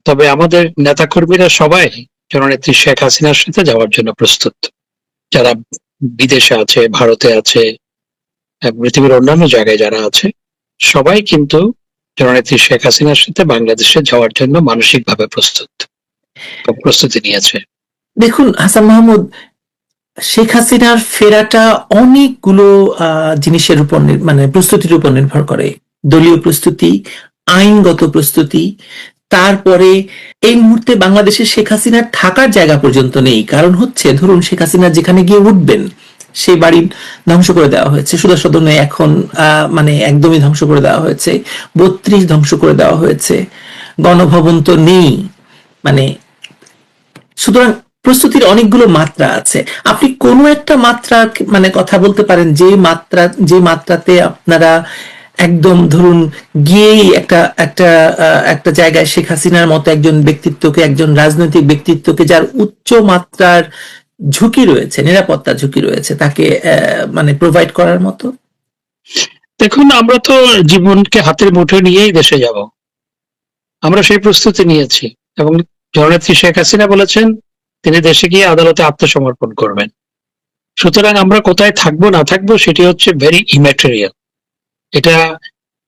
তবে আমাদের নেতাকর্মীরা সবাই জননেত্রী শেখ হাসিনার সাথে যাওয়ার জন্য প্রস্তুত। যারা বিদেশে আছে, ভারতে আছে, পৃথিবীর অন্যান্য জায়গায় যারা আছে, সবাই কিন্তু জননেত্রী শেখ হাসিনার সাথে বাংলাদেশে যাওয়ার জন্য মানসিকভাবে প্রস্তুত বা প্রস্তুতি নিয়েছে। দেখুন হাসান মাহমুদ, শেখ হাসিনার ফেরাটা অনেকগুলো জিনিসের উপর মানে প্রস্তুতির উপর নির্ভর করে। দলীয় প্রস্তুতি, আইনগত প্রস্তুতি, তারপরে এই মুহূর্তে বাংলাদেশে শেখ হাসিনার থাকার জায়গা পর্যন্ত নেই। কারণ হচ্ছে ধরুন শেখ হাসিনা যেখানে গিয়ে উঠবেন সেই বাড়ি ধ্বংস করে দেওয়া হয়েছে, সুদা সদনে এখন মানে একদমই ধ্বংস করে দেওয়া হয়েছে, 32 ধ্বংস করে দেওয়া হয়েছে, গণভবন তো নেই। মানে সুতরাং প্রস্তুতির অনেকগুলো মাত্রা আছে। আপনি কোনো একটা মাত্রা মানে কথা বলতে পারেন যে মাত্রাতে আপনারা একদম ধরুন গিয়েই একটা একটা একটা জায়গায় শেখ হাসিনার মতো একজন ব্যক্তিত্বকে, একজন রাজনৈতিক ব্যক্তিত্বকে যার উচ্চ মাত্রার ঝুঁকি রয়েছে, নিরাপত্তা ঝুঁকি রয়েছে, তাকে মানে প্রোভাইড করার মতো? দেখুন, আমরা তো জীবনকে হাতের মুঠোয় নিয়েই দেশে যাব। আমরা সেই প্রস্তুতি নিয়েছি এবং জননেত্রী শেখ হাসিনা বলেছেন তিনি দেশে গিয়ে আদালতে আত্মসমর্পণ করবেন। সুতরাং আমরা কোথায় থাকবো না থাকবো সেটি হচ্ছে ভেরি ইম্যাটেরিয়াল। এটা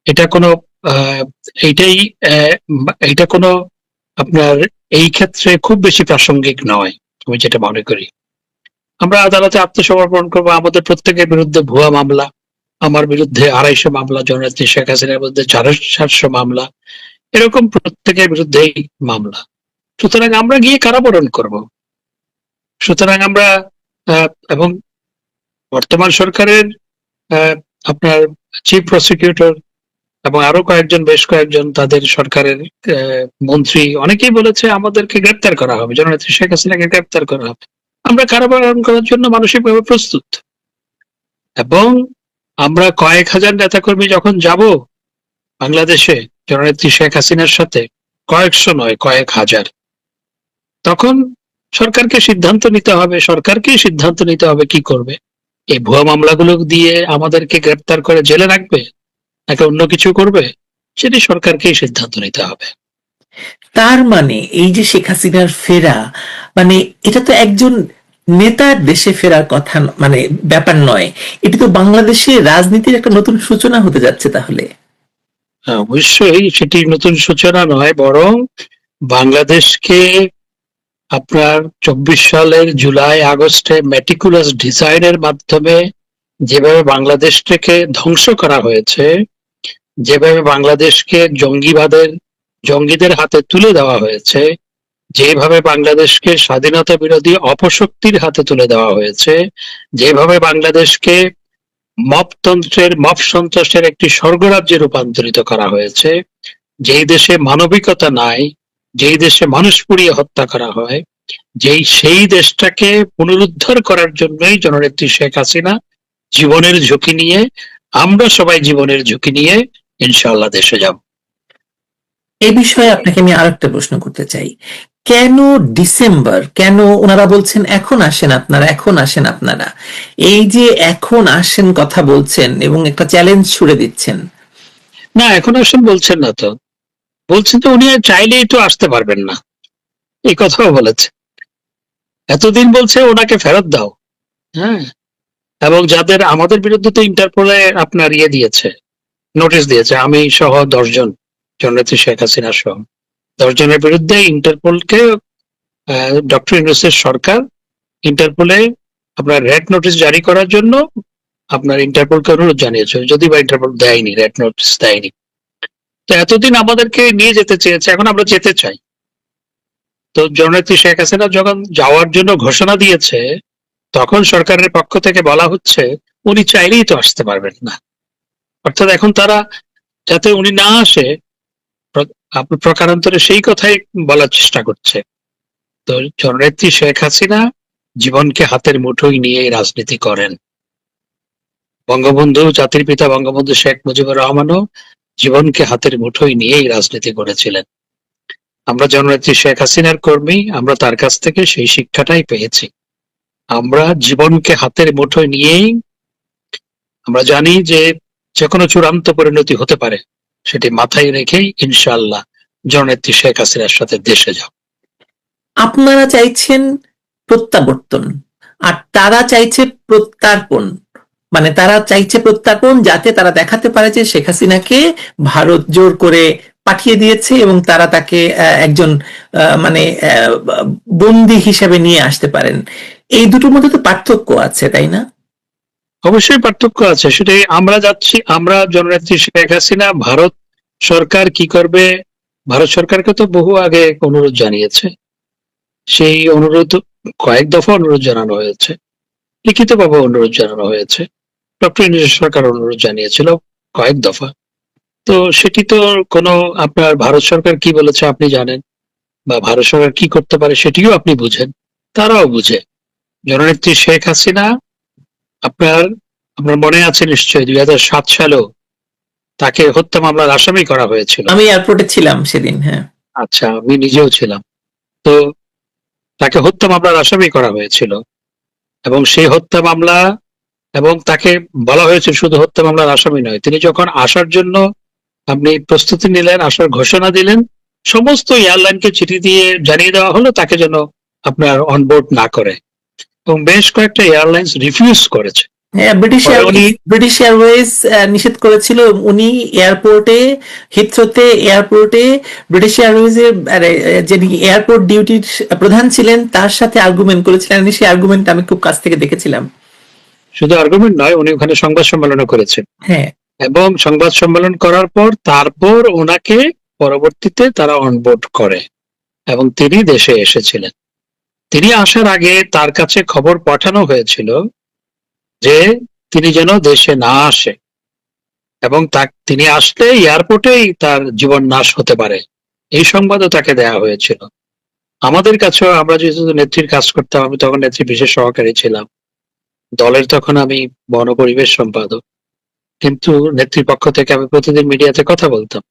এটা কোনো আহ, এইটাই এটা কোনো আপনার এই ক্ষেত্রে খুব বেশি প্রাসঙ্গিক নয়, আমি যেটা মনে করি। আমরা আদালতে আত্মসমর্পণ করবো, আমাদের প্রত্যেকের বিরুদ্ধে ভুয়া মামলা, আমার বিরুদ্ধে 250 মামলা, জননেত্রী শেখ হাসিনার বিরুদ্ধে 400 মামলা, এরকম প্রত্যেকের বিরুদ্ধেই মামলা। সুতরাং আমরা গিয়ে কারাবরণ করব। সুতরাং আমরা এবং বর্তমান সরকারের আপনার চিফ প্রসিকিউটর এবং আরো বেশ কয়েকজন তাদের সরকারের মন্ত্রী অনেকেই বলেছে আমাদেরকে গ্রেপ্তার করা হবে, জননেত্রী শেখ হাসিনাকে গ্রেপ্তার করা হবে। আমরা কারাবরণ করার জন্য মানসিকভাবে প্রস্তুত এবং আমরা কয়েক হাজার নেতাকর্মী যখন যাব বাংলাদেশে জননেত্রী শেখ হাসিনার সাথে, কয়েকশো নয় কয়েক হাজার, তখন সরকারকেই সিদ্ধান্ত নিতে হবে কি করবে। এই ভুয়া মামলাগুলো দিয়ে আমাদেরকে গ্রেপ্তার করে জেলে রাখবে নাকি অন্য কিছু করবে, সেটি সরকারকেই সিদ্ধান্ত নিতে হবে। তার মানে এই যে শেখ হাসিনার ফেরা, মানে এটা তো একজন নেতার দেশে ফেরার কথা মানে ব্যাপার নয়, এটি তো বাংলাদেশের রাজনীতির একটা নতুন সূচনা হতে যাচ্ছে তাহলে। অবশ্যই সেটি নতুন সূচনা নয়, বরং বাংলাদেশকে আপনার 24 সালের জুলাই আগস্টে মেটিকুলাস ডিজাইনের মাধ্যমে যেভাবে বাংলাদেশটাকে ধ্বংস করা হয়েছে, যেভাবে বাংলাদেশকে জঙ্গিদের হাতে তুলে দেওয়া হয়েছে, যেভাবে বাংলাদেশকে স্বাধীনতা বিরোধী অপশক্তির হাতে তুলে দেওয়া হয়েছে, যেভাবে বাংলাদেশকে মব সন্ত্রাসের একটি স্বর্গরাজ্যে রূপান্তরিত করা হয়েছে, যেই দেশে মানবিকতা নাই, যেই দেশে মানুষ পুড়িয়ে হত্যা করা হয়, সেই দেশটাকে পুনরুদ্ধার করার জন্যই জননেত্রী শেখ হাসিনা জীবনের ঝুঁকি নিয়ে, আমরা সবাই জীবনের ঝুঁকি নিয়ে ইনশাআল্লাহ দেশে যাব। এ বিষয়ে আপনাকে আমি আরেকটা প্রশ্ন করতে চাই। কেন ডিসেম্বর? কেন ওনারা বলছেন এখন আসেন আপনারা, এখন আসেন আপনারা? এই যে এখন আসেন কথা বলছেন এবং একটা চ্যালেঞ্জ ছুড়ে দিচ্ছেন। না, এখন আসেন বলছেন না তো, বলছেন তো উনি চাইলেই তো আসতে পারবেন না, এই কথাও বলেছে। এতদিন বলছে ওনাকে ফেরত দাও। হ্যাঁ, এবং যাদের আমাদের বিরুদ্ধে তো ইন্টারপোলে আপনার দিয়েছে, নোটিশ দিয়েছে, আমি সহ 10 জন, জননেত্রী শেখ হাসিনা সহ 10 জনের বিরুদ্ধে ইন্টারপোলকে ডক্টর ইউনূসের সরকার ইন্টারপোলে আপনার রেড নোটিশ জারি করার জন্য আপনার ইন্টারপোলকে অনুরোধ জানিয়েছে, যদি বা ইন্টারপোল দেয়নি, রেড নোটিশ দেয়নি। তো এতদিন আমাদেরকে নিয়ে যেতে চেয়েছে, এখন আমরা যেতে চাই। তো জননেত্রী শেখ হাসিনা যখন যাওয়ার জন্য ঘোষণা দিয়েছে, তখন সরকারের পক্ষ থেকে বলা হচ্ছে উনি চাইলেই তো আসতে পারবেন না। অর্থাৎ এখন তারা যাতে উনি না আসে প্রকারান্তরে সেই কথাই বলার চেষ্টা করছে। তো জননেত্রী শেখ হাসিনা জীবনকে হাতের মুঠোয় নিয়ে রাজনীতি করেন। বঙ্গবন্ধু, জাতির পিতা বঙ্গবন্ধু শেখ মুজিবুর রহমানও জীবনকে হাতের মুঠোয় নিয়েই রাজনীতি করেছিলেন। আমরা জননেত্রী শেখ হাসিনার কর্মী, আমরা তার কাছ থেকে সেই শিক্ষাটাই পেয়েছি। আমরা জীবনকে হাতের মুঠোয় নিয়েই, আমরা জানি যে যে কোনো চূড়ান্ত পরিণতি হতে পারে, সেটি মাথায় রেখেই ইনশাআল্লাহ জননেত্রী শেখ হাসিনার সাথে দেশে যাও। আপনারা চাইছেন প্রত্যাবর্তন, আর তারা চাইছে প্রত্যার্পণ। মানে তারা চাইছে প্রত্যার্পণ, যাতে তারা দেখাতে পারে যে শেখ হাসিনাকে ভারত জোর করে পাঠিয়ে দিয়েছে এবং তারা তাকে একজন মানে বন্দী হিসেবে নিয়ে আসতে পারেন। এই দুটোর মধ্যে তো পার্থক্য আছে, তাই না? অবশ্যই পার্থক্য আছে, সেটাই আমরা যাচ্ছি। আমরা জননেত্রী শেখ হাসিনা ভারত সরকার কি করবে, ভারত সরকারকে তো বহু আগে অনুরোধ জানিয়েছে। সেই অনুরোধ কয়েক দফা অনুরোধ জানানো হয়েছে, লিখিতভাবে অনুরোধ জানানো হয়েছে। ডক্টর ইউনূস সরকার অনুরোধ জানিয়েছিল কয়েক দফা। তো সেটি তো কোনো, আপনার ভারত সরকার কি বলেছে আপনি জানেন, বা ভারত সরকার কি করতে পারে সেটিও আপনি বুঝেন, তারাও বুঝে। জননেত্রী শেখ হাসিনা, আপনার আপনার মনে আছে নিশ্চয়ই 2007 সালেও তাকে হত্যা মামলার আসামি করা হয়েছিল। আমি এয়ারপোর্টে ছিলাম সেদিন, হ্যাঁ। আচ্ছা, আমি নিজেও ছিলাম। তো তাকে হত্যা মামলার আসামি করা হয়েছিল, এবং সেই হত্যা মামলা, এবং তাকে বলা হয়েছে শুধু হত্যা মামলার আসামি নয়, তিনি যখন আসার জন্য আপনি প্রস্তুতি নিলেন, আসার ঘোষণা দিলেন, সমস্ত এয়ারলাইনকে চিঠি দিয়ে জানিয়ে দেওয়া হলো তাকে যেন আপনার অনবোর্ড না করে, এবং বেশ কয়েকটা এয়ারলাইন্স রিফিউজ করেছে। হ্যাঁ, ব্রিটিশ এয়ারওয়েজ নিষেধ করেছিল। উনি এয়ারপোর্টে, হিথ্রোতে এয়ারপোর্টে ব্রিটিশ এয়ারওয়েজের যিনি এয়ারপোর্ট ডিউটির প্রধান ছিলেন তার সাথে আর্গুমেন্ট করেছিলেন। সেই আর্গুমেন্ট আমি খুব কাছ থেকে দেখেছিলাম। শুধু আর্গুমেন্ট নয়, উনি ওখানে সংবাদ সম্মেলনও করেছেন, হ্যাঁ, এবং সংবাদ সম্মেলন করার পর তারপর ওনাকে পরবর্তীতে তারা অনবোর্ড করে, এবং তিনি দেশে এসেছিলেন। তিনি আসার আগে তার কাছে খবর পাঠানো হয়েছিল যে তিনি যেন দেশে না আসে, এবং তিনি আসলে এয়ারপোর্টেই তার জীবন নাশ হতে পারে, এই সংবাদও তাকে দেয়া হয়েছিল। আমাদের কাছেও, আমরা যেহেতু নেত্রীর কাজ করতাম, আমি তখন নেত্রী বিশেষ সহকারী ছিলাম, দলের তখন আমি বন পরিবেশ সম্পাদক, কিন্তু নেত্রীর পক্ষ থেকে আমি প্রতিদিন মিডিয়াতে কথা বলতাম।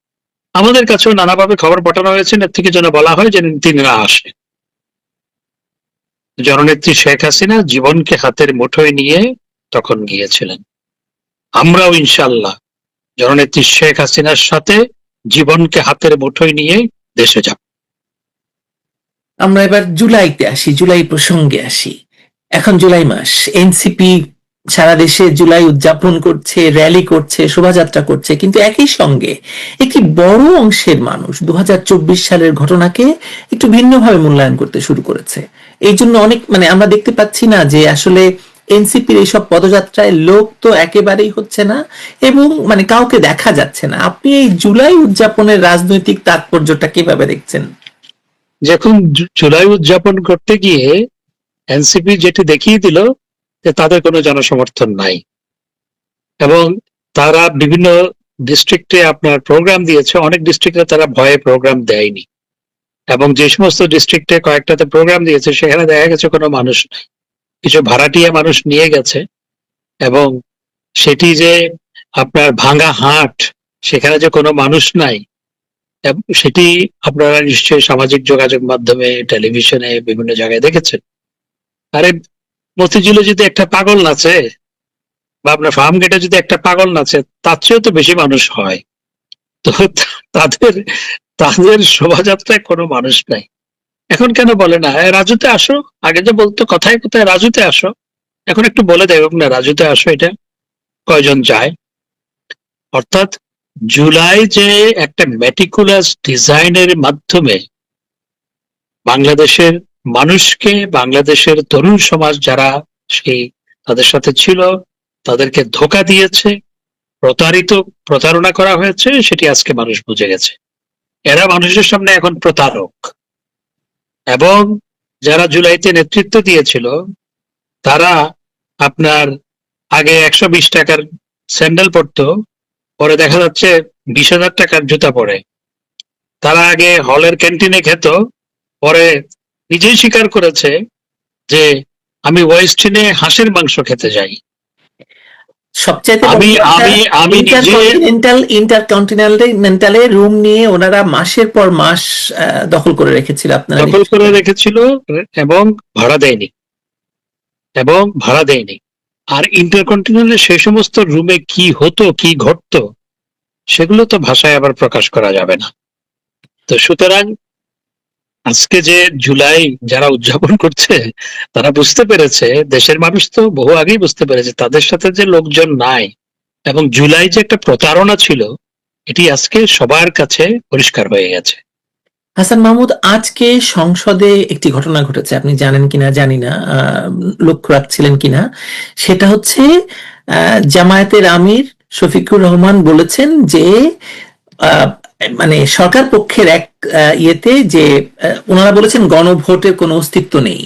আমাদের কাছেও নানাভাবে খবর পাঠানো হয়েছে নেত্রীকে যেন বলা হয় যে তিনি না আসে। জননেত্রী শেখ হাসিনা জীবনকে হাতের মুঠোয় নিয়ে তখন গিয়েছিলেন। আমরাও ইনশাআল্লাহ জননেত্রী শেখ হাসিনার সাথে জীবনকে হাতের মুঠোয় নিয়ে দেশে যাব। আমরা এবার জুলাইতে আসি, জুলাই প্রসঙ্গে আসি। এখন জুলাই মাস, এনসিপি সারা দেশে জুলাই উদযাপন করছে, র্যালি করছে, শোভাযাত্রা করছে, কিন্তু একই সঙ্গে একটি বড় অংশের মানুষ 2024 সালের ঘটনাকে একটু ভিন্নভাবে মূল্যায়ন করতে শুরু করেছে। এই জন্য অনেক, মানে আমরা দেখতে পাচ্ছি না যে আসলে এনসিপির এইসব পদযাত্রায় লোক তো একেবারেই হচ্ছে না, এবং মানে কাউকে দেখা যাচ্ছে না। আপনি এই জুলাই উদযাপনের রাজনৈতিক তাৎপর্যটা কিভাবে দেখছেন? যখন জুলাই উদযাপন করতে গিয়ে এনসিপি যেটি দেখিয়ে দিল যে তাদের কোনো জনসমর্থন নাই, এবং তারা বিভিন্ন ডিস্ট্রিক্টে আপনার প্রোগ্রাম দিয়েছে, অনেক ডিস্ট্রিক্টে তারা ভয়ে প্রোগ্রাম দেয়নি, এবং যে সমস্ত ডিস্ট্রিক্টে কয়েকটাতে প্রোগ্রাম দিয়েছে সেখানে দেখা গেছে কোনো মানুষ নাই, কিছু ভাড়াটিয়া মানুষ নিয়ে গেছে, এবং সেটি যে আপনার ভাঙা হাট, সেখানে যে কোনো মানুষ নাই, সেটি আপনারা নিশ্চয়ই সামাজিক যোগাযোগ মাধ্যমে, টেলিভিশনে, বিভিন্ন জায়গায় দেখেছেন। আরে মতিঝিলে যদি একটা পাগল নাচে, বা আপনার ফার্ম গেটে যদি একটা পাগল নাচে, তার চেয়েও তো বেশি মানুষ হয়। তো তাদের তাদের শোভাযাত্রায় কোনো মানুষ নাই। এখন কেন বলে না রাজুতে আসো, আগে যে বলতো কথায় কথায় রাজুতে আসো, এখন একটু বলে দেখ না রাজুতে আসো, এটা কয়জন যায়? অর্থাৎ জুলাই যে একটা মেটিকুলাস ডিজাইনের মাধ্যমে বাংলাদেশের মানুষকে, বাংলাদেশের তরুণ সমাজ যারা সেই তাদের সাথে ছিল, তাদেরকে ধোঁকা দিয়েছে, প্রতারণা করা হয়েছে, সেটি আজকে মানুষ বুঝে গেছে। এরা মানুষের সামনে এখন প্রতারক, এবং যারা জুলাইতে নেতৃত্ব দিয়েছিল তারা আপনার আগে 120 টাকার স্যান্ডেল পরতো, পরে দেখা যাচ্ছে 20,000 টাকার জুতা পরে। তারা আগে হলের ক্যান্টিনে খেত, পরে নিজেই স্বীকার করেছে যে আমি ওয়েস্টিনে হাঁসের মাংস খেতে যাই। সবচাইতে আমি নিজে ইন্টারকন্টিনেন্টালে রুম নিয়ে ওনারা মাসের পর মাস দখল করে রেখেছিল, আপনারা দখল করে রেখেছিল, এবং ভাড়া দেয়নি। আর ইন্টারকন্টিনেন্টালে সেই সমস্ত রুমে কি হতো, কি ঘটতো, সেগুলো তো ভাষায় আবার প্রকাশ করা যাবে না। তো সুতরাং আজকে যে জুলাই যারা উদযাপন করছে তারা বুঝতে পেরেছে, দেশের মানুষ তো বহু আগেই বুঝতে পেরেছে তাদের সাথে যে লোকজন নাই, এবং জুলাই যে একটা প্রতারণা ছিল এটি আজকে সবার কাছে পরিষ্কার হয়ে গেছে। হাসান মাহমুদ, আজকে সংসদে একটি ঘটনা ঘটেছে, আপনি জানেন কিনা জানি না, লক্ষ্য রাখছিলেন কিনা। সেটা হচ্ছে জামায়াতের আমির শফিকুর রহমান বলেছেন যে আহ, মানে সরকার পক্ষের এক ইয়েতে যে ওনারা বলেছেন গণভোটের কোনো অস্তিত্ব নেই।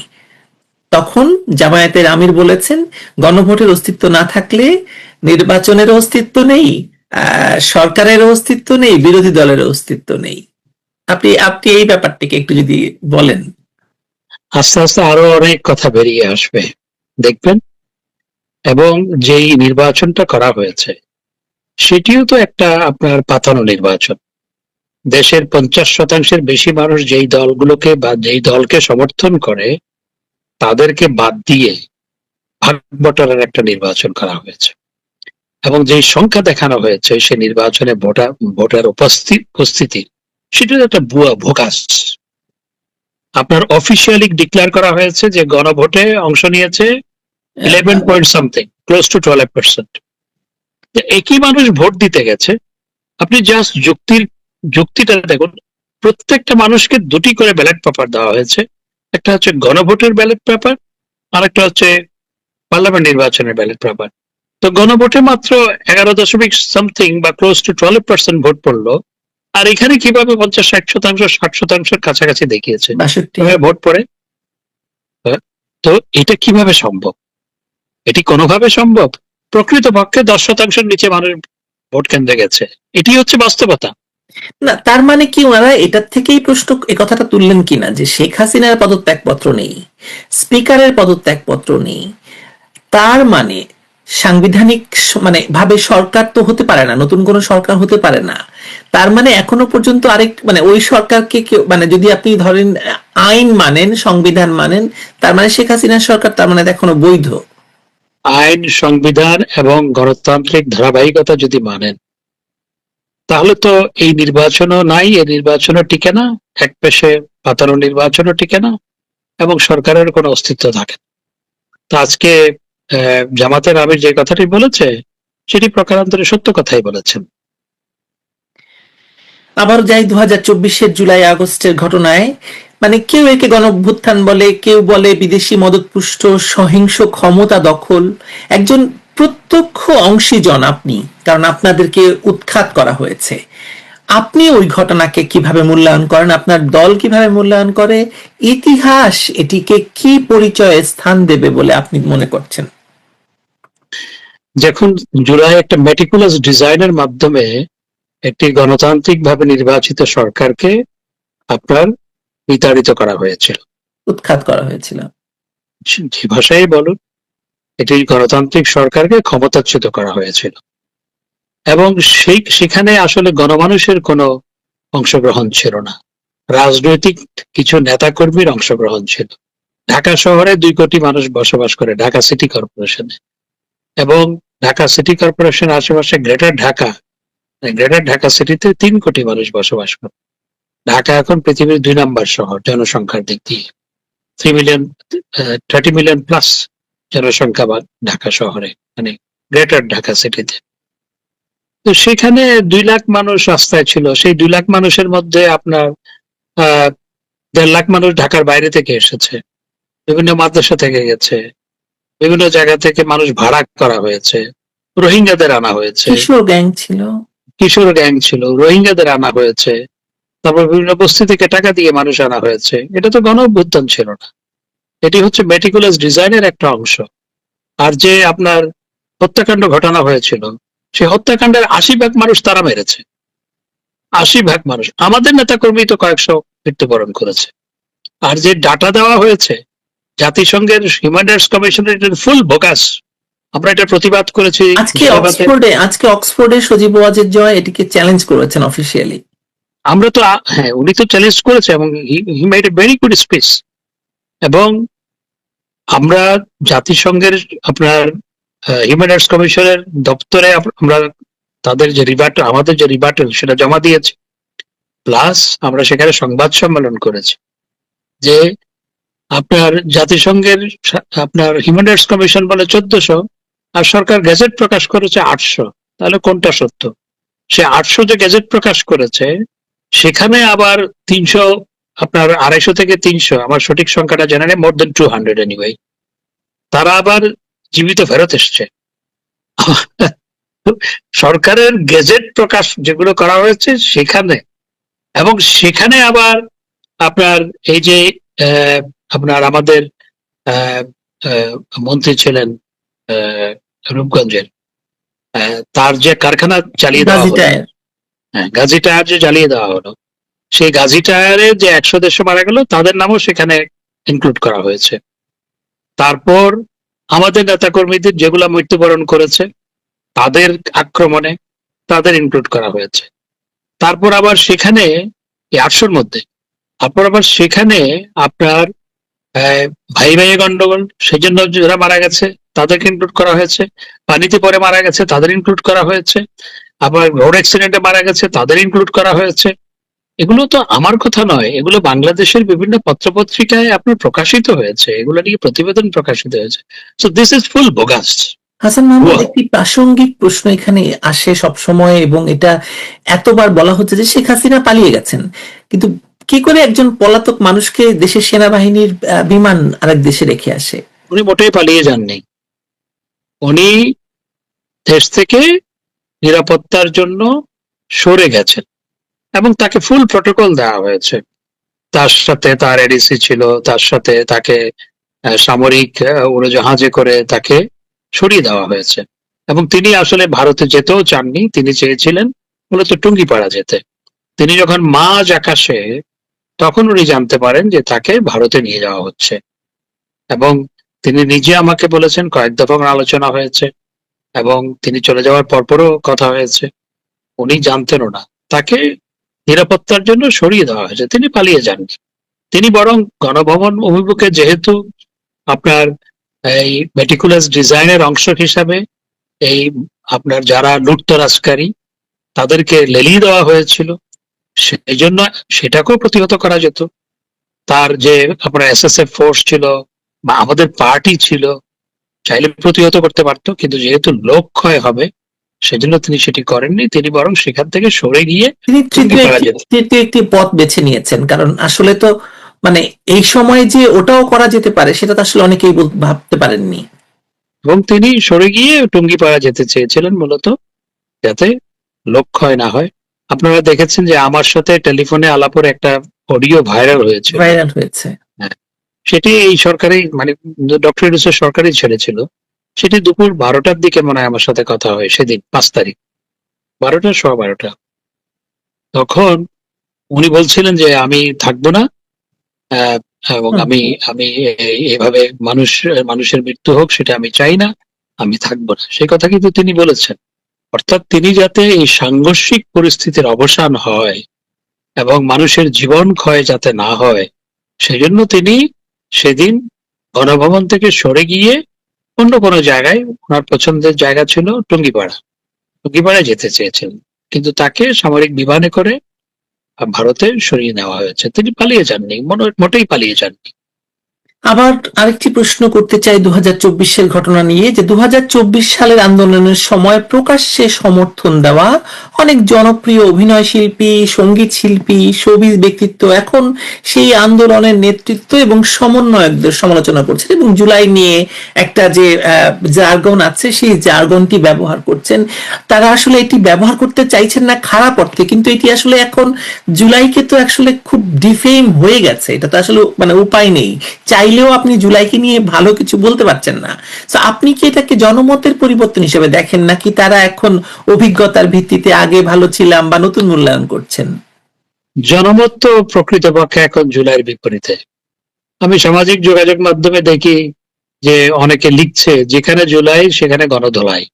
তখন জামায়াতের আমির বলেছেন গণভোটের অস্তিত্ব না থাকলে নির্বাচনের অস্তিত্ব নেই, সরকারের অস্তিত্ব নেই, বিরোধী দলের অস্তিত্ব নেই। আপনি আপনি এই ব্যাপারটিকে একটু যদি বলেন। আস্তে আস্তে আরো অনেক কথা বেরিয়ে আসবে দেখবেন। এবং যেই নির্বাচনটা করা হয়েছে সেটিও তো একটা আপনার পাতানো নির্বাচন। দেশের 50% বেশি মানুষ যেই দলগুলোকে বা যেই দলকে সমর্থন করে তাদেরকে বাদ দিয়ে ভাগ বটরার একটা নির্বাচন করা হয়েছে, এবং যেই সংখ্যা দেখানো হয়েছে সে নির্বাচনে ভোটার উপস্থিতি সেটা একটা ভুয়া ভোকাস। আপনার অফিসিয়ালি ডিক্লেয়ার করা হয়েছে যে গণভোটে অংশ নিয়েছে 11 পয়েন্ট সামথিং, ক্লোজ টু 12%। একই মানুষ ভোট দিতে গেছে। আপনি জাস্ট যুক্তিটা দেখুন, প্রত্যেকটা মানুষকে দুটি করে ব্যালট পেপার দেওয়া হয়েছে। একটা হচ্ছে গণভোটের ব্যালট পেপার, আর একটা হচ্ছে পার্লামেন্ট নির্বাচনের ব্যালট পেপার। তো গণভোটে মাত্র 11 দশমিক সামথিং বা ক্লোজ টু 12% ভোট পড়লো, আর এখানে কিভাবে 50, 60%, 60%-এর কাছাকাছি দেখিয়েছে 62। ভোট পড়ে। তো এটা কিভাবে সম্ভব? এটি কোনোভাবে সম্ভব? প্রকৃতপক্ষে 10%-এর নিচে মানুষ ভোট কেন্দ্রে গেছে, এটি হচ্ছে বাস্তবতা। না, তার মানে কি ওনারা এটার থেকেই প্রশ্ন এ কথাটা তুললেন কিনা যে শেখ হাসিনার পদত্যাগপত্র নেই, স্পিকারের পদত্যাগপত্র নেই, তার মানে সাংবিধানিক মানে ভাবে সরকার তো হতে পারে না, নতুন কোন সরকার হতে পারে না। তার মানে এখনো পর্যন্ত আরেক মানে ওই সরকারকে কেউ মানে যদি আপনি ধরেন আইন মানেন, সংবিধান মানেন, তার মানে শেখ হাসিনার সরকার তার মানে এখনো বৈধ। আইন, সংবিধান এবং গণতান্ত্রিক ধারাবাহিকতা যদি মানেন তাহলে তো এই নির্বাচনও নাই, এই নির্বাচনও টিকে না, এক পেশে পাতানো নির্বাচনও টিকে না, এবং সরকারের কোনো অস্তিত্ব থাকে না। তো আজকে জামাতের আমির যে কথাটি বলেছে সেটি প্রকারান্তরে সত্য কথাই বলেছেন। আবার যাই 2024-এর জুলাই আগস্টের ঘটনায়, মানে কেউ একে গণঅভ্যুত্থান বলে, কেউ বলে বিদেশি মদতপুষ্ট সহিংস ক্ষমতা দখল। একজন প্রত্যক্ষ অংশীজন আপনি, কারণ আপনাদেরকে উৎখাত করা হয়েছে। আপনি ওই ঘটনাকে কিভাবে মূল্যায়ন করেন, আপনার দল কিভাবে মূল্যায়ন করে, ইতিহাস এটিকে কি পরিচয়ে স্থান দেবে বলে আপনি মনে করছেন? যখন জুলাই একটা মেটিকুলাস ডিজাইনের মাধ্যমে একটি গণতান্ত্রিক ভাবে নির্বাচিত সরকারকে আপনার বিতাড়িত করা হয়েছিল, উৎখাত করা হয়েছিল। যে ভাষায় বলুন, এটি গণতান্ত্রিক সরকারকে ক্ষমতাচ্যুত করা হয়েছিল, এবং সেখানে আসলে গণমানুষের কোনো অংশগ্রহণ ছিল না। রাজনৈতিক কিছু নেতাকর্মীর অংশগ্রহণ ছিল। ঢাকা শহরে 2 কোটি মানুষ বসবাস করে ঢাকা সিটি কর্পোরেশনে, এবং ঢাকা সিটি কর্পোরেশন আশেপাশে গ্রেটার ঢাকা সিটিতে 3 কোটি মানুষ বসবাস করে। ঢাকা এখন পৃথিবীর 2 নম্বর শহর জনসংখ্যার দিক দিয়ে। 30 মিলিয়ন প্লাস জনসংখ্যা ঢাকা শহরে, মানে গ্রেটার ঢাকা সিটিতে। তো সেখানে 2 লাখ মানুষ রাস্তায় ছিল। সেই 2 লাখ মানুষের মধ্যে আপনার 1.5 লাখ মানুষ ঢাকার বাইরে থেকে এসেছে, বিভিন্ন মাদ্রাসা থেকে গেছে, বিভিন্ন জায়গা থেকে মানুষ ভাড়া করা হয়েছে, রোহিঙ্গাদের আনা হয়েছে, কিশোর গ্যাং ছিল, কিশোর গ্যাং ছিল, রোহিঙ্গাদের আনা হয়েছে, তারপর বিভিন্ন বস্তি থেকে টাকা দিয়ে মানুষ আনা হয়েছে। এটা তো গণ অভ্যুত্থান ছিল না, এটি হচ্ছে মেটিকুলাস ডিজাইনের একটা অংশ। আর যে আপনার হত্যাকাণ্ড ঘটানো হয়েছিল, সেই হত্যাকাণ্ডের 80% মানুষ তারা মেরেছে। 80% মানুষ, আমাদের নেতাকর্মী তো কয়েকশো মৃত্যুবরণ করেছে। আর যে ডাটা দেওয়া হয়েছে জাতিসংঘের হিউম্যান রাইটস কমিশনের ফুল বোগাস। আমরা এটা প্রতিবাদ করেছি। আজকে অক্সফোর্ডে সজীব ওয়াজেদ জয় এটিকে চ্যালেঞ্জ করেছেন অফিসিয়ালি। আমরা তো হ্যাঁ, উনি তো চ্যালেঞ্জ করেছে, এবং he made a very good speech. এবং আমরা জাতিসংঘের আপনার হিউম্যান রাইটস কমিশনের দপ্তরে আমরা তাদের যে আমাদের যে রিবার্টাল সেটা জমা দিয়েছি। প্লাস আমরা সেখানে সংবাদ সম্মেলন করেছি যে আপনার জাতিসংঘের আপনার হিউম্যান রাইটস কমিশন বলে 1400, আর সরকার গেজেট প্রকাশ করেছে 800। তাহলে কোনটা সত্য? সে 800 যে গেজেট প্রকাশ করেছে সেখানে আবার 300, আপনার 250 থেকে 300, আমার সঠিক সংখ্যাটা জানা নেই, মোর দেন 200 এনিওয়ে, তারা আবার জীবিত ফেরত এসছে। সরকারের গেজেট প্রকাশ যেগুলো করা হয়েছে সেখানে, এবং সেখানে আবার আপনার এই যে আপনার আমাদের আহ, আহ, মন্ত্রী ছিলেন রূপগঞ্জের, তার যে কারখানা চালিয়ে দেওয়া গাজী হলো, টায়ার। গাজী টায়ার যে জ্বালিয়ে দেওয়া হলো, সেই গাজী টায়ারে যে 100-150 মারা গেল তাদের নামও সেখানে ইনক্লুড করা হয়েছে। তারপর আমাদের নেতাকর্মীদের যেগুলা মৃত্যুবরণ করেছে তাদের আক্রমণে তাদের ইনক্লুড করা হয়েছে। তারপর আবার সেখানে এই 800-র মধ্যে তারপর আবার সেখানে আপনার ভাই ভাই গন্ডগোল, সেই জন্য যারা মারা গেছে তাদেরকে ইনক্লুড করা হয়েছে, পানিতে পরে মারা গেছে তাদের ইনক্লুড করা হয়েছে, আবার রোড অ্যাক্সিডেন্টে মারা গেছে তাদের ইনক্লুড করা হয়েছে। এগুলো তো আমার কথা নয়, এগুলো বাংলাদেশের বিভিন্ন পত্রপত্রিকায় আপনার প্রকাশিত হয়েছে, এগুলো নিয়ে প্রতিবেদন প্রকাশিত হয়েছে। So this is full bogus. Hasan Mahmud, একটি প্রাসঙ্গিক প্রশ্ন এখানে আসে সব সময়, এবং এটা এতবার বলা হচ্ছে যে শেখ হাসিনা পালিয়ে গেছেন, কিন্তু কি করে একজন পলাতক মানুষকে দেশের সেনাবাহিনীর বিমান আরেক দেশে রেখে আসে? উনি মোটেই পালিয়ে যাননি, উনি দেশ থেকে নিরাপত্তার জন্য সরে গেছেন এবং তাকে ফুল প্রটোকল দেওয়া হয়েছে। তার সাথে তার এডিসি ছিল, তার সাথে তাকে সামরিক উড়োজাহাজে করে তাকে সরিয়ে দেওয়া হয়েছে, এবং তিনি আসলে ভারতে যেতেও চাননি, তিনি চেয়েছিলেন মূলত টুঙ্গিপাড়া যেতে। তিনি যখন মাঝ আকাশে, তখন উনি জানতে পারেন যে তাকে ভারতে নিয়ে যাওয়া হচ্ছে, এবং তিনি নিজে আমাকে বলেছেন কয়েক দফা আলোচনা হয়েছে এবং তিনি চলে যাওয়ার পরপরও কথা হয়েছে। উনি জানতেনও না, তাকে নিরাপত্তার জন্য সরিয়ে দেওয়া হয়েছে, তিনি পালিয়ে যাননি। তিনি বরং গণভবন অভিমুখে, যেহেতু আপনার এই মেটিকুলাস ডিজাইনের অংশ হিসাবে এই আপনার যারা লুটতরাজকারী তাদেরকে লেলিয়ে দেওয়া হয়েছিল, সেই জন্য সেটাকেও প্রতিহত করা যেত। তার যে আপনার এসএসএফ ফোর্স ছিল বা আমাদের পার্টি ছিল, চাইলে প্রতিহত করতে পারতো, কিন্তু যেহেতু লোক ক্ষয় হবে সেজন্য তিনি সেটি করেননি, তিনি বরং সেখান থেকে সরে গিয়ে তিনি টুঙ্গিপাড়া যেত। তৃতীয় একটি পথ বেছে নিয়েছেন, কারণ আসলে তো মানে এই সময় যে ওটাও করা যেতে পারে সেটা তো আসলে অনেকেই ভাবতে পারেননি। এবং তিনি সরে গিয়ে টুঙ্গিপাড়া যেতে চেয়েছিলেন মূলত যাতে লোক ক্ষয় না হয়। আপনারা দেখেছেন যে আমার সাথে টেলিফোনে আলাপের একটা অডিও ভাইরাল হয়েছে, সেটি এই সরকারি মানে ডক্টর ইউনূসের সরকারই ছেড়েছিল। সেটি দুপুর 12টার দিকে মনে হয় আমার সাথে কথা হয় সেদিন, 5 তারিখ 12টা, 12:15। তখন উনি বলছিলেন যে আমি থাকবো না, আহ, এবং আমি আমি এইভাবে মানুষের মৃত্যু হোক সেটা আমি চাই না, আমি থাকবো না, সেই কথা কিন্তু তিনি বলেছেন। অর্থাৎ তিনি যাতে এই সাংঘর্ষিক পরিস্থিতির অবসান হয় এবং মানুষের জীবন ক্ষয় যাতে না হয়, সেজন্য তিনি সেদিন গণভবন থেকে সরে গিয়ে অন্য কোনো জায়গায়, ওনার পছন্দের জায়গা ছিল টুঙ্গিপাড়ায় যেতে চেয়েছিলেন, কিন্তু তাকে সামরিক বিমানে করে ভারতে সরিয়ে নেওয়া হয়েছে। তিনি পালিয়ে যাননি, মোটেই পালিয়ে যাননি। আবার আরেকটি প্রশ্ন করতে চাই 2024-এর ঘটনা নিয়ে, যে 2024 সালের আন্দোলনের সময় প্রকাশ্যে সমর্থন দেওয়া অনেক জনপ্রিয় অভিনয় শিল্পী, সঙ্গীত শিল্পী, শোবিজ ব্যক্তিত্ব এখন সেই আন্দোলনের নেতৃত্ব এবং সমন্বয়কদের সমালোচনা করছেন, এবং জুলাই নিয়ে একটা যে জার্গন আছে সেই জার্গনটি ব্যবহার করছেন। তারা আসলে এটি ব্যবহার করতে চাইছেন না খারাপ অর্থে, কিন্তু এটি আসলে এখন জুলাইকে তো আসলে খুব ডিফেম হয়ে গেছে, এটা তো আসলে মানে উপায় নেই, চাইলেও আপনি জুলাইকে নিয়ে ভালো কিছু বলতে পারছেন না। তো আপনি কি এটাকে জনমতের পরিবর্তন হিসেবে দেখেন, নাকি তারা এখন অভিজ্ঞতার ভিত্তিতে আগে ভালো ছিলাম বা নতুন মূল্যায়ন করছেন? জনমত তো প্রকৃতপক্ষে এখন জুলাইয়ের বিপরীতে। আমি সামাজিক যোগাযোগ মাধ্যমে দেখি যে অনেকে লিখছে যেখানে জুলাই সেখানে গণধোলাই।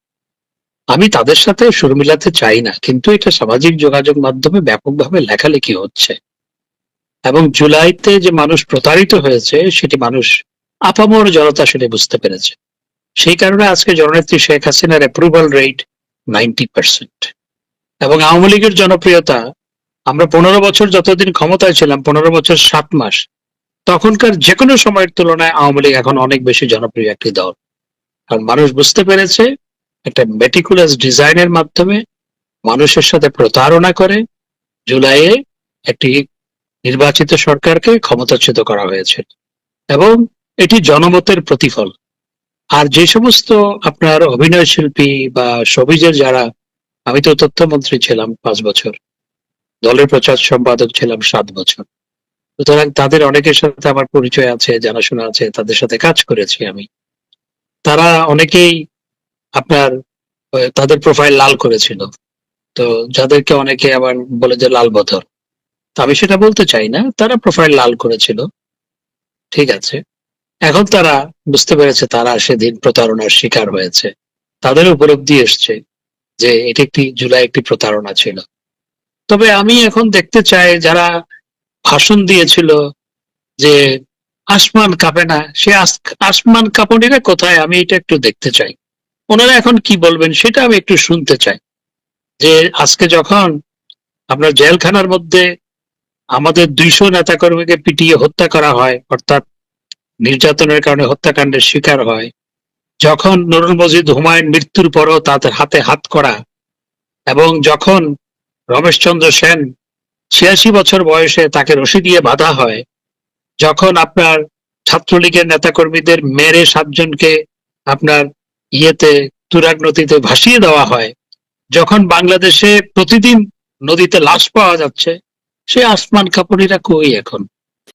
আমি তাদের সাথে সুর মিলাতে চাই না, কিন্তু এটা সামাজিক যোগাযোগ মাধ্যমে ব্যাপকভাবে লেখালেখি হচ্ছে, এবং জুলাইতে যে মানুষ প্রতারিত হয়েছে সেটি মানুষ, আপামর জনতা সেটা বুঝতে পেরেছে। সেই কারণে আজকে জননেত্রী শেখ হাসিনার অ্যাপ্রুভাল রেট 90%, এবং আওয়ামী লীগের জনপ্রিয়তা আমরা 15 বছর যতদিন ক্ষমতায় ছিলাম, 15 বছর 7 মাস, তখনকার যে কোনো সময়ের তুলনায় আওয়ামী লীগ এখন অনেক বেশি জনপ্রিয় একটি দল। কারণ মানুষ বুঝতে পেরেছে একটা মেটিকুলাস ডিজাইনের মাধ্যমে মানুষের সাথে প্রতারণা করে জুলাইয়ে একটি নির্বাচিত সরকারকে ক্ষমতাচ্যুত করা হয়েছে, এবং এটি জনমতের প্রতিফল। আর যে সমস্ত আপনার অভিনয় শিল্পী বা সবিজের যারা, আমি তো তথ্যমন্ত্রী ছিলাম 5 বছর, দলের প্রচার সম্পাদক ছিলাম 7 বছর, সুতরাং তাদের অনেকের সাথে আমার পরিচয় আছে, জানাশোনা আছে, তাদের সাথে কাজ করেছি আমি। তারা অনেকেই আপনার তাদের প্রোফাইল লাল করেছিল, তো যাদেরকে অনেকে আবার বলে যে লাল বদর, তো আমি সেটা বলতে চাই না, তারা প্রোফাইল লাল করেছিল, ঠিক আছে। এখন তারা বুঝতে পেরেছে তারা সেদিন প্রতারণার শিকার হয়েছে, তাদের উপলব্ধি এসছে যে এটি জুলাই একটি প্রতারণা ছিল। তবে আমি এখন দেখতে চাই যারা ভাষণ দিয়েছিল যে আসমান কাঁপে না, সে আসমান কাঁপনিরা কোথায়, আমি এটা একটু দেখতে চাই। ওনারা এখন কি বলবেন সেটা আমি একটু শুনতে চাই। যে আজকে যখন আপনার জেলখানার মধ্যে আমাদের 200 নেতাকর্মীকে পিটিয়ে হত্যা করা হয়, অর্থাৎ নির্যাতনের কারণে হত্যাকাণ্ডের শিকার হয়, যখন নুরুল মজিদ হুমায়ুন মৃত্যুর পরও তাদের হাতে হাত করা, এবং যখন রমেশচন্দ্র সেন 86 বছর বয়সে তাকে রশি দিয়ে বাঁধা হয়, যখন আপনার ছাত্রলীগের নেতাকর্মীদের মেরে 7 জনকে আপনার তুরাগ নদীতে ভাসিয়ে দেওয়া হয়, যখন বাংলাদেশে প্রতিদিন নদীতে লাশ পাওয়া যাচ্ছে, সে আসমান কাঁপনিরা কই এখন?